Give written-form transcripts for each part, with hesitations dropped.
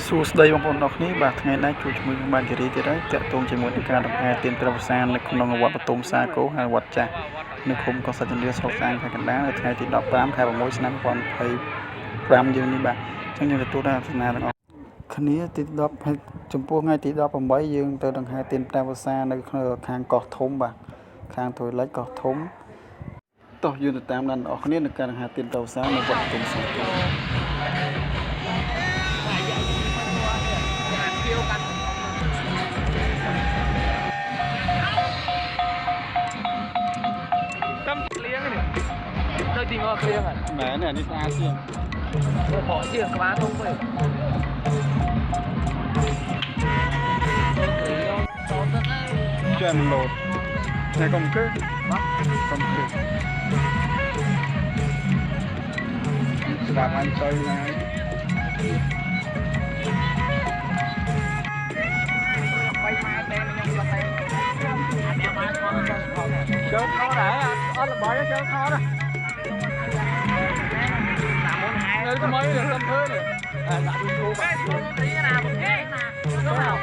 សួស្តីបងប្អូនអរគ្នាបាទថ្ងៃនេះជួយជាមួយនឹងបានជរីទៀតហើយតាក់ទងជាមួយនឹងការដំណើរទានព្រះវស្សានៅក្នុងវត្តបទុមសាគរហើយវត្តចាស់នៅឃុំកោះសាច់ចន្ទរាស្រុកស្អាងខេត្តកណ្ដាលនៅថ្ងៃទី15ខែ6ឆ្នាំ2025យើងនេះបាទអញ្ចឹងយើងទទួលបានអាសនាទាំងអស់គ្នាទី10ហើយចំពោះថ្ងៃទី18យើងទៅដង្ហែទានព្រះវស្សានៅខាងកោះធំបាទខាងទួលលិចកោះធំតោះយើងទៅតាមដានបងប្អូនគ្នានៅការដង្ហែទានព្រះវស្សានៅវត្តបទុមសាគរNơi tình ngọt riêng à? Mẹ này đi xa riêng. Bỏ riêng quá không vậy. Chuyện lột. Này còn cứ. Còn cứ. Đạp anh chơi này. Quay mai tên nhưng mà tên. Chơi khó đấy à? Anh là bỏ cho chơi khó đó. Cái mới được lên thứ này. À, đã đi vô bạn. Tí cái nào một cái nè. Đúng không?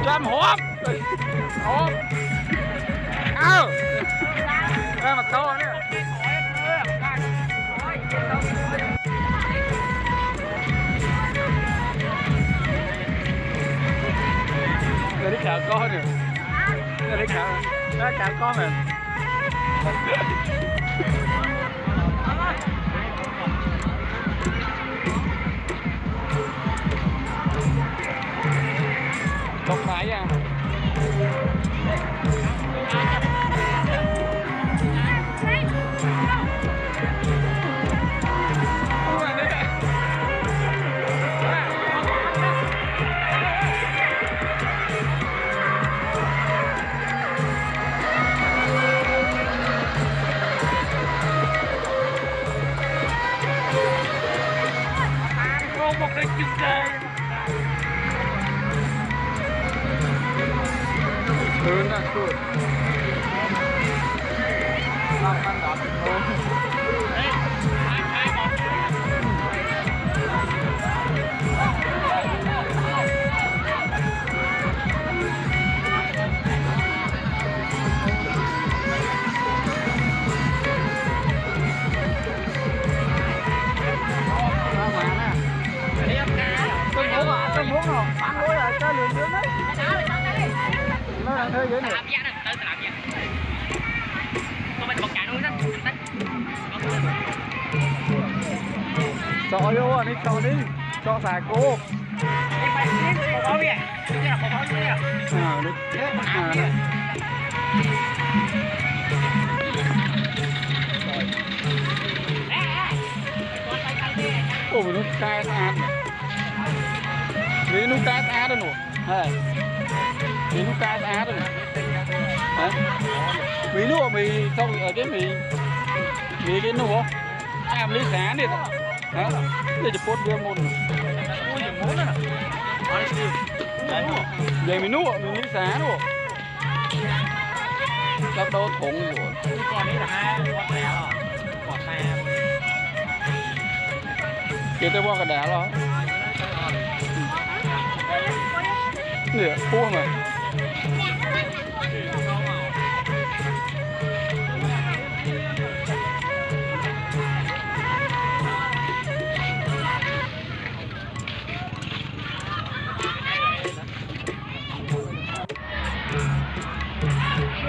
Trăm hộp. Hộp. Áo. Đây mà to nữa. Đây đi chào con nè. Đây đi chào con nè. Không phải nha. Một cái chừng đây hướng là suốt làm ăn đó Không muốn rồi, ăn muối là cho liền dưới đấy. Nó đang hơi dưới này. Làm gì nè, tự làm gì. Tụi mình một chạy luôn đó. Cho vô anh đi, cho đi. Cho xài cô. Đi phải đi, có bó bia. Cái là có bó bia. À, đi. À, đây. Ủa, nó cay ăn. Vì nó cá á đó nè. Vì nó cá á đó nè. Vì nó mì xong ở cái mì cái nó không? Làm lý sáng đi. Hả? Để cho bốt đưa môn. Ui, giờ muốn đó nè. Vậy mì nụ, mì lý sáng đúng không? Chắc đâu thủng rồi. Cái con này là hai quả tè rồi. Quả tè. Kìa tôi qua cả đá rồi. Nè, cua mà.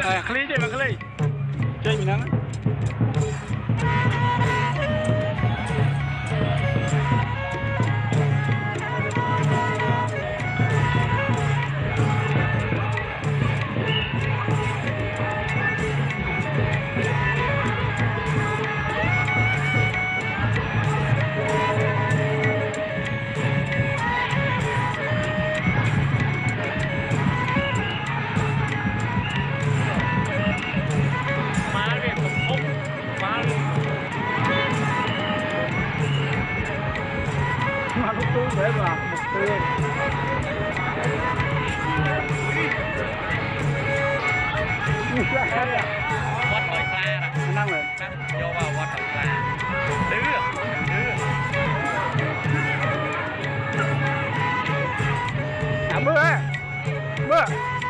À, khli đi mà khli. Chơi mình nắng. Mà lúc tôi để vào một tươi. Quất hồi xa nè. Năng rồi. Vô vào quất hồi xa.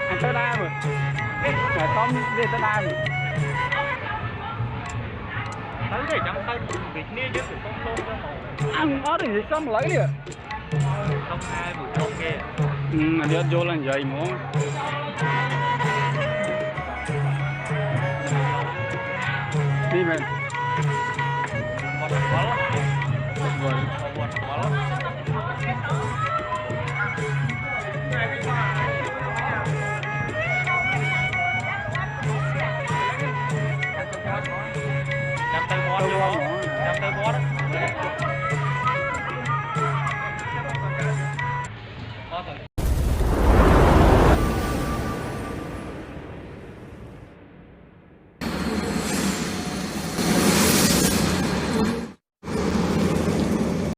anh tới đa rồi ngày con đi tới đa rồi tới thì chẳng tới việc nia chứ không luôn cho một ăn có thì xong lấy đi không ai buổi không nghe dia jual yang jai mau đi men một quá lắm rồi một quá lắm chăm tay bó đó